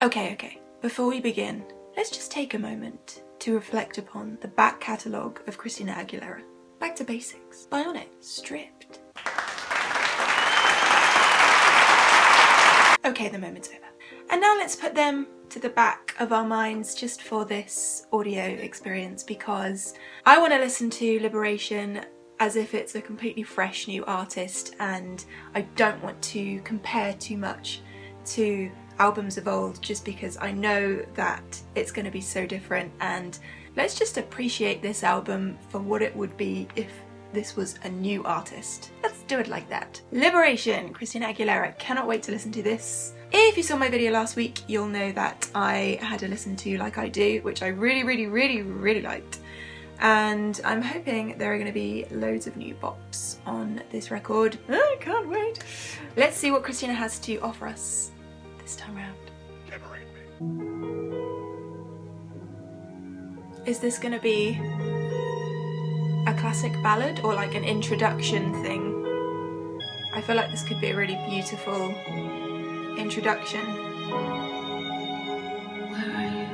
Okay, before we begin, let's just take a moment to reflect upon the back catalogue of Christina Aguilera. Back to basics. Bionic, stripped. Okay, the moment's over. And now let's put them to the back of our minds just for this audio experience, because I want to listen to Liberation as if it's a completely fresh new artist, and I don't want to compare too much to albums of old just because I know that it's going to be so different. And let's just appreciate this album for what it would be if this was a new artist. Let's do it like that. Liberation, Christina Aguilera. Cannot wait to listen to this. If you saw my video last week, you'll know that I had a listen to Like I Do, which I really liked. And I'm hoping there are going to be loads of new bops on this record. I can't wait. Let's see what Christina has to offer us this time around. Is this going to be a classic ballad or like an introduction thing? I feel like this could be a really beautiful introduction. Where are you?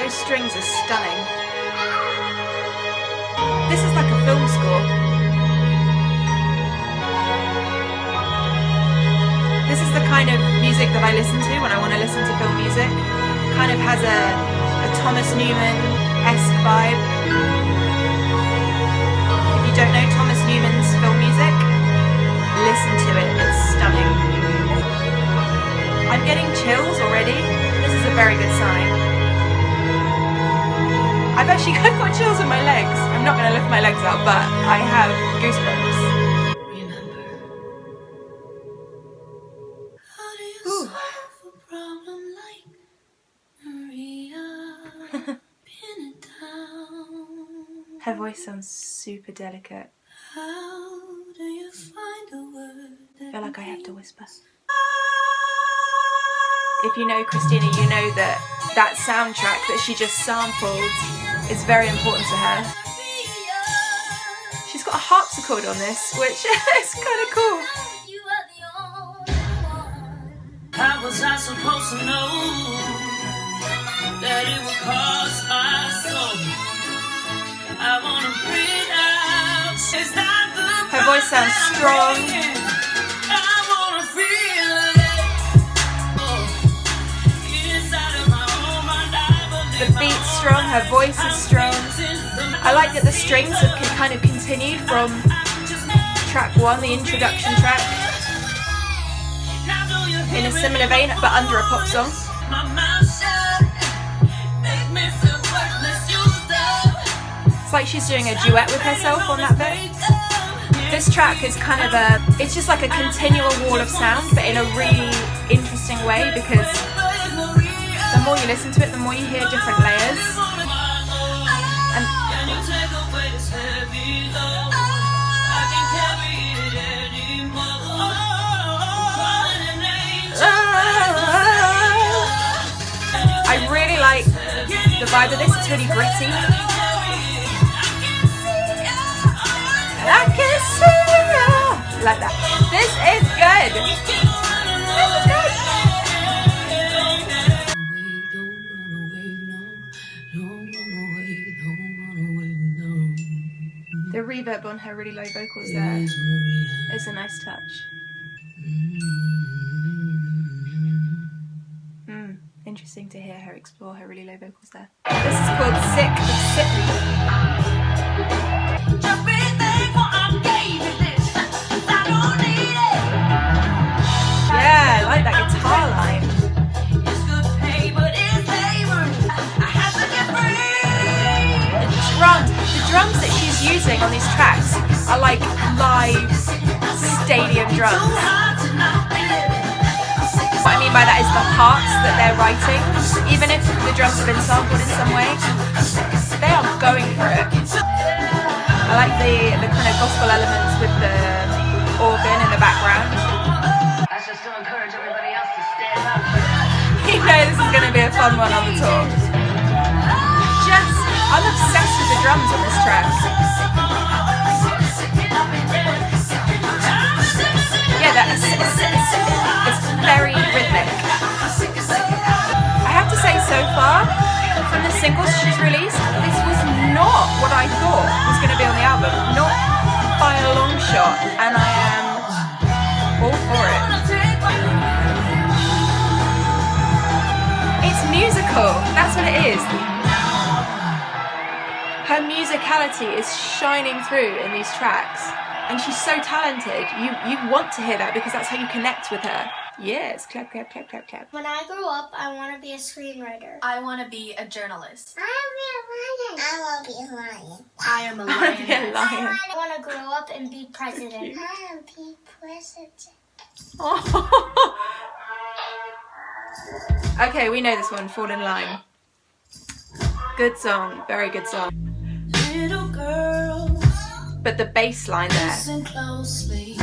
Those strings are stunning. This is like a film score. This is the kind of music that I listen to when I want to listen to film music. Kind of has a Thomas Newman-esque vibe. If you don't know Thomas Newman's film music, listen to it, it's stunning. I'm getting chills already. This is a very good sign. I've got chills in my legs. I'm not going to lift my legs up, but I have goosebumps. Her voice sounds super delicate. I feel like I have to whisper. If you know Christina, you know that that soundtrack that she just sampled is very important to her. She's got a harpsichord on this, which is kind of cool. How was I supposed to know that it would cost my soul? I wanna breathe out. Her voice sounds strong. I wanna feel it. Inside of my own mind, the beat's strong, her voice is strong. I like that the strings have kind of continued from track 1, the introduction track, in a similar vein, but under a pop song. It's like she's doing a duet with herself on that bit. This track is kind of it's just like a continual wall of sound, but in a really interesting way, because the more you listen to it, the more you hear different layers. And I really like the vibe of this. It's really gritty. I can see you. Like that. This is good. The reverb on her really low vocals there is a nice touch. Interesting to hear her explore her really low vocals there. This is called Sick of Sickly. Yeah, I like that guitar line. The drums that she's using on these tracks are like live stadium drums. What I mean by that is the parts that they're writing, even if the drums have been sampled in some way, they are going for it. I like the kind of gospel elements with the organ in the background. That's just to encourage everybody else to stand up. You know this is going to be a fun one on the tour. I'm obsessed with the drums on this track. and I am all for it. It's musical, that's what it is. Her musicality is shining through in these tracks, and she's so talented. You want to hear that because that's how you connect with her. Yes, clap, clap, clap, clap, clap. When I grow up, I want to be a screenwriter. I want to be a journalist. I want to be a lion. I am a lion. I want to grow up and be president. I want to be president. Okay, we know this one, Fall in Line. Good song, very good song. Little girls, but the bass line there, listen closely,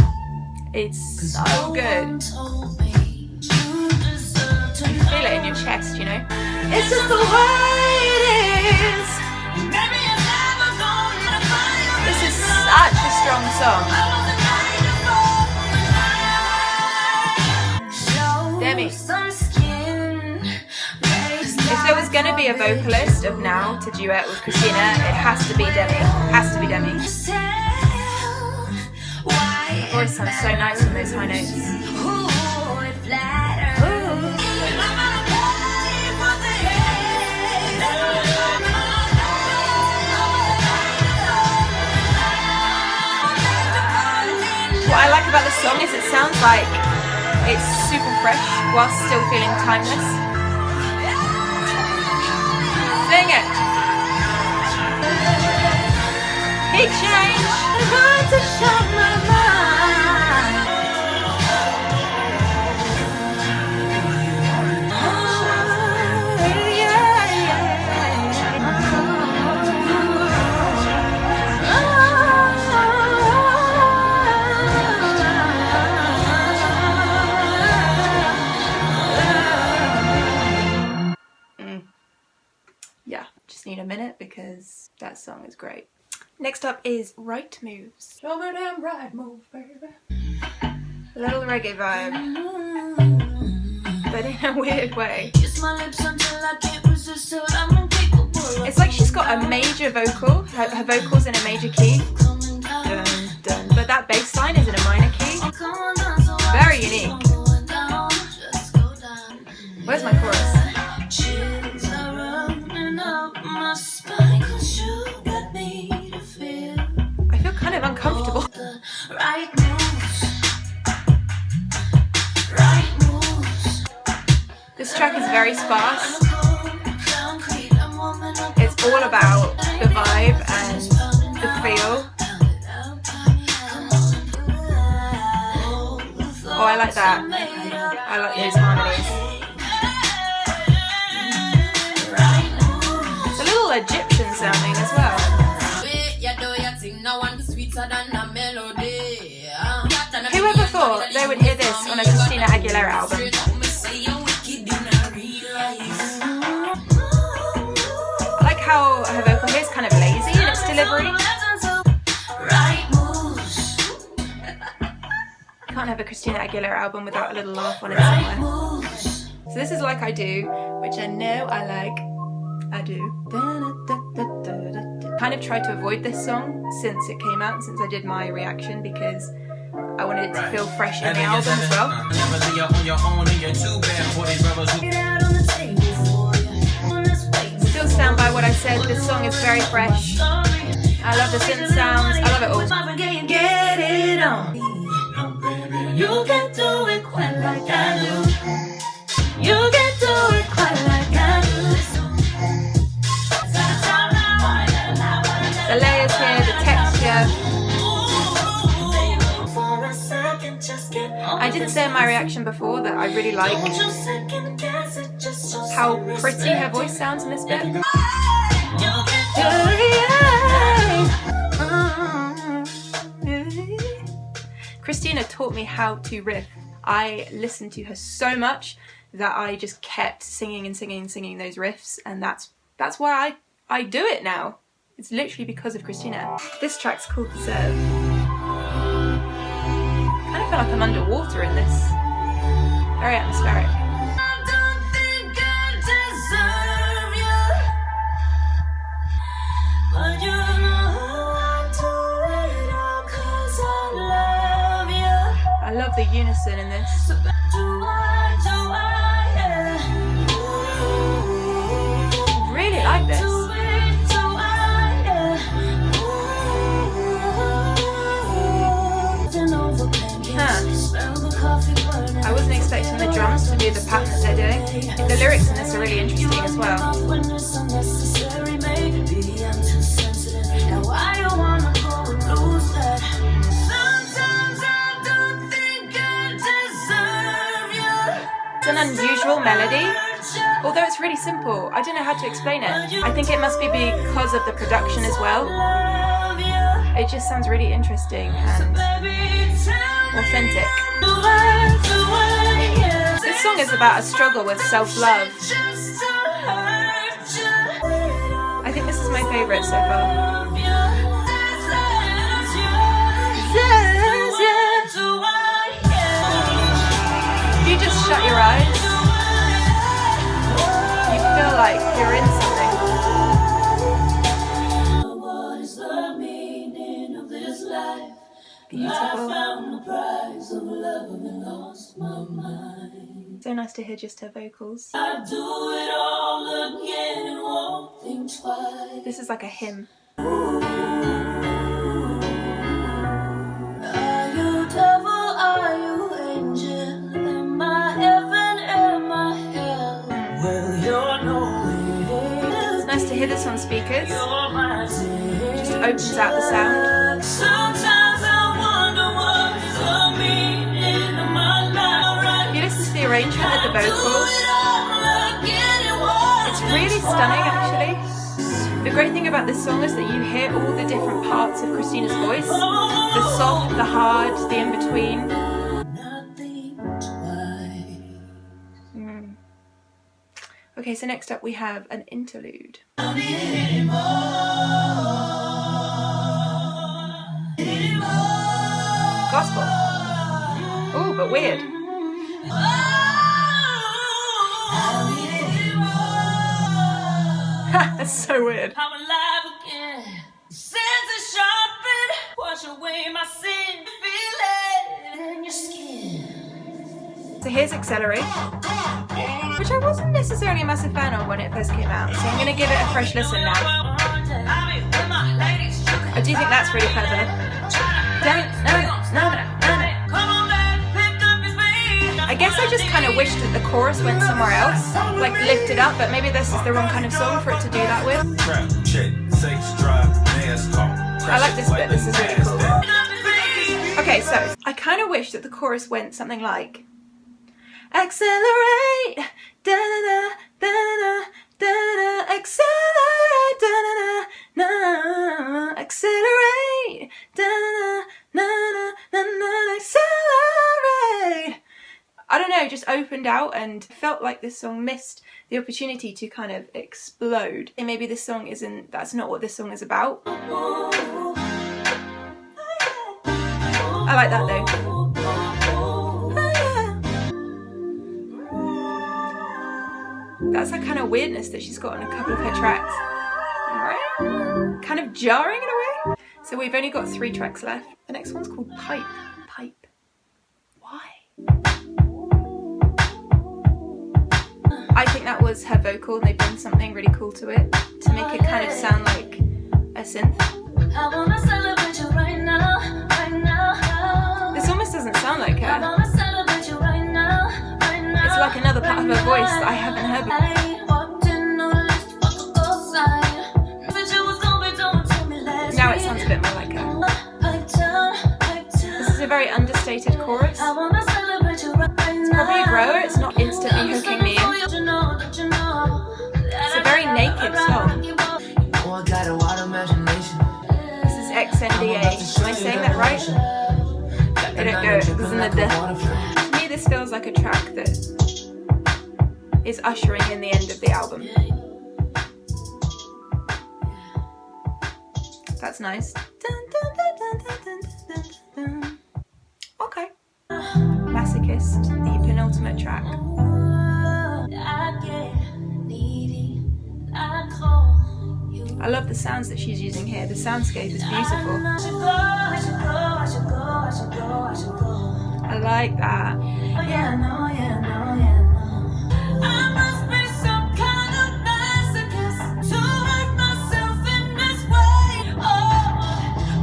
it's so good. You feel it in your chest, you know? It's just the way it is. This is such a strong song. Demi. If there was going to be a vocalist of now to duet with Christina, it has to be Demi. Has to be Demi. Her voice sounds so nice on those high notes. What I like about the song is it sounds like it's super fresh whilst still feeling timeless. Sing it! Big change! I'm going to shut my mind. Yeah, just need a minute because that song is great. Next up is Right Moves. Show me them right moves, baby. A little reggae vibe, but in a weird way. It's like she's got a major vocal, her vocal's in a major key, dun, dun, but that bass line is in a minor key. Very unique. Where's my chorus? I feel kind of uncomfortable. This track is very sparse. It's all about the vibe and the feel. Oh, I like that. I like those harmonies. It's a little Egyptian sounding as well. Whoever thought they would hear this on a Christina Aguilera album? I like how her vocal here is kind of lazy in its delivery. Can't have a Christina Aguilera album without a little laugh on it somewhere. So this is Like I Do, which I know I like. I do. Kind of tried to avoid this song since it came out, since I did my reaction, because I wanted it to feel fresh in the album as well. Still stand by what I said, this song is very fresh. I love the synth sounds, I love it all. Get it on. You can do it quite like I do. You can do it quite like I do. The layers here, the texture. I didn't say in my reaction before that I really like how pretty her voice sounds in this bit. Christina taught me how to riff. I listened to her so much that I just kept singing and singing and singing those riffs, and that's why I do it now. It's literally because of Christina. This track's called Deserve. I kind of feel like I'm underwater in this. Very atmospheric. But you know I do it all 'cause I love love the unison in this. Really like this. I wasn't expecting the drums to do the pattern that they're doing. The lyrics in this are really interesting as well. It's an unusual melody, although it's really simple. I don't know how to explain it. I think it must be because of the production as well. It just sounds really interesting and authentic. This song is about a struggle with self-love. I think this is my favourite so far. If you just shut your eyes, you feel like you're in something. What is the meaning of this life? Beautiful. I found the prize of love and lost my mind. So nice to hear just her vocals. I do it all again and won't think twice. This is like a hymn. Are you devil? Are you angel? Am I heaven? Am I hell? Well, you're nowhere. It's nice to hear this on speakers. You're my dear. Just opens out the sound. Sometimes I wonder what is the meaning of my life. If you listen to the arrangement of the vocals, it's really stunning actually. The great thing about this song is that you hear all the different parts of Christina's voice. The soft, the hard, the in-between. Okay, so next up we have an interlude. Gospel. Oh, but weird. That's so weird. I'm alive again. Senses sharpened. Wash away my sin. Feel it in your skin. So here's Accelerate, which I wasn't necessarily a massive fan of when it first came out, so I'm going to give it a fresh listen now. I do think that's really clever. I guess I just kind of wished that the chorus went somewhere else, like lifted up, but maybe this is the wrong kind of song for it to do that with. I like this bit, this is really cool. Okay, so I kind of wish that the chorus went something like accelerate, da da da da da da, accelerate, da da da da, accelerate, da da da da da, accelerate. I don't know, just opened out and felt like this song missed the opportunity to kind of explode. And maybe this song isn't, that's not what this song is about. I like that though. That's that kind of weirdness that she's got on a couple of her tracks. Kind of jarring in a way. So we've only got 3 tracks left. The next one's called Pipe. Pipe. Why? I think that was her vocal and they've done something really cool to it to make it kind of sound like a synth. I wanna celebrate you right now, right now. This almost doesn't sound like I her. wanna celebrate you right now, right now. It's like another part of her voice that I haven't heard before. Now it sounds a bit more like her. This is a very understated chorus. It's probably a grower, it's not instantly hooking me in. It's a very naked song. This is XNDA. Am I saying that right? I don't go. To me this feels like a track that is ushering in the end of the album. That's nice. Okay. Masochist, the penultimate track. I love the sounds that she's using here. The soundscape is beautiful. I like that. Yeah, no, yeah, no, yeah, no. I must be some kind of masochist to hurt myself in this way. Oh,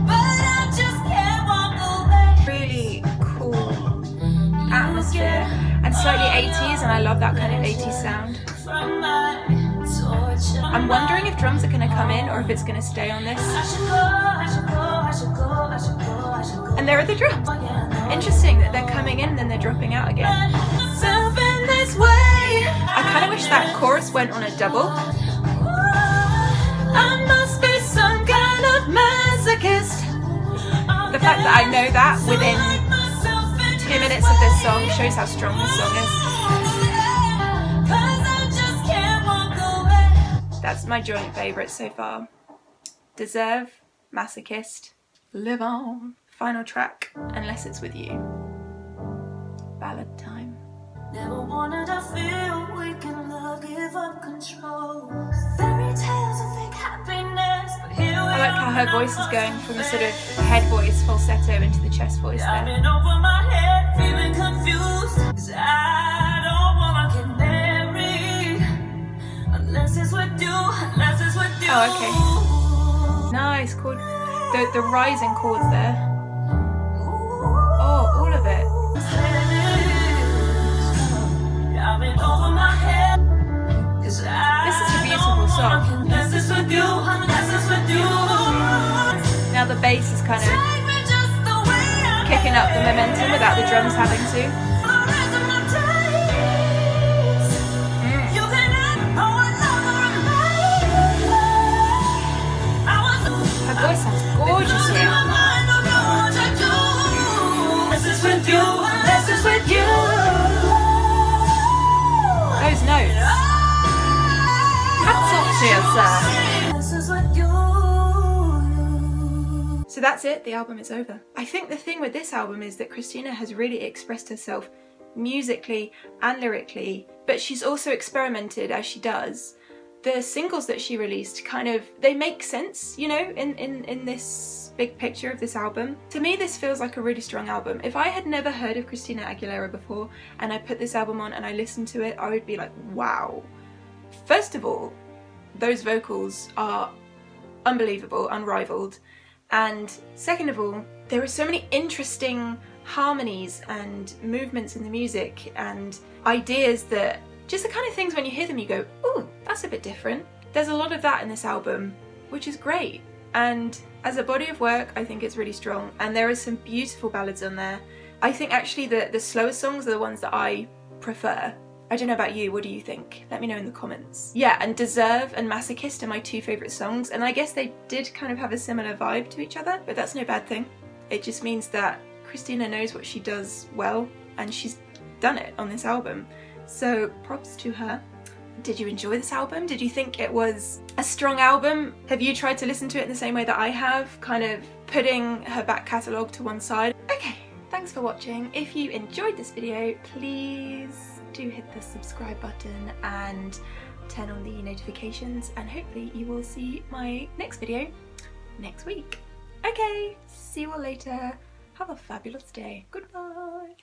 but I just can't walk away. Really cool atmosphere and slightly 80s, and I love that kind of 80s sound. From my torture. I'm wondering if drums are going to come in or if it's going to stay on this. I should go, I should go, I should go, I should go, I should go. And there are the drums. Interesting that they're coming in and then they're dropping out again. Myself in this way. I kind of wish that chorus went on a double. I must be some kind of masochist. The fact that I know that within 2 minutes of this song shows how strong this song is. That's my joint favourite so far. Deserve, Masochist, Live On. Final track, Unless It's With You. Ballad time. Never wanted to feel weak in love, give up control. Fairy tales of fake happiness, but here we I like how her voice is going from the sort of head voice falsetto into the chest voice I've there. been over my head, feeling confused. 'Cause I don't wanna get married unless it's with you, unless it's with you. Oh, okay. Nice chord. The rising chords there. Oh, all of it. I've been over my head. This is a beautiful song. Unless it's with you, unless it's with you. Now the bass is kind of Take me just the way I kicking up the momentum without the drums having to. Her voice sounds gorgeous here. Those notes. Hats off to you, sir. So that's it, the album is over. I think the thing with this album is that Christina has really expressed herself musically and lyrically, but she's also experimented as she does. The singles that she released they make sense, you know, in this big picture of this album. To me, this feels like a really strong album. If I had never heard of Christina Aguilera before and I put this album on and I listened to it, I would be like, wow. First of all, those vocals are unbelievable, unrivaled. And second of all, there are so many interesting harmonies and movements in the music and ideas that just the kind of things when you hear them you go, ooh, that's a bit different. There's a lot of that in this album, which is great. And as a body of work, I think it's really strong. And there are some beautiful ballads on there. I think actually the slower songs are the ones that I prefer. I don't know about you, what do you think? Let me know in the comments. Yeah, and Deserve and Masochist are my two favourite songs, and I guess they did kind of have a similar vibe to each other, but that's no bad thing. It just means that Christina knows what she does well, and she's done it on this album. So props to her. Did you enjoy this album? Did you think it was a strong album? Have you tried to listen to it in the same way that I have, kind of putting her back catalogue to one side? Okay, thanks for watching. If you enjoyed this video, please do hit the subscribe button and turn on the notifications, and hopefully you will see my next video next week. Okay, see you all later. Have a fabulous day. Goodbye.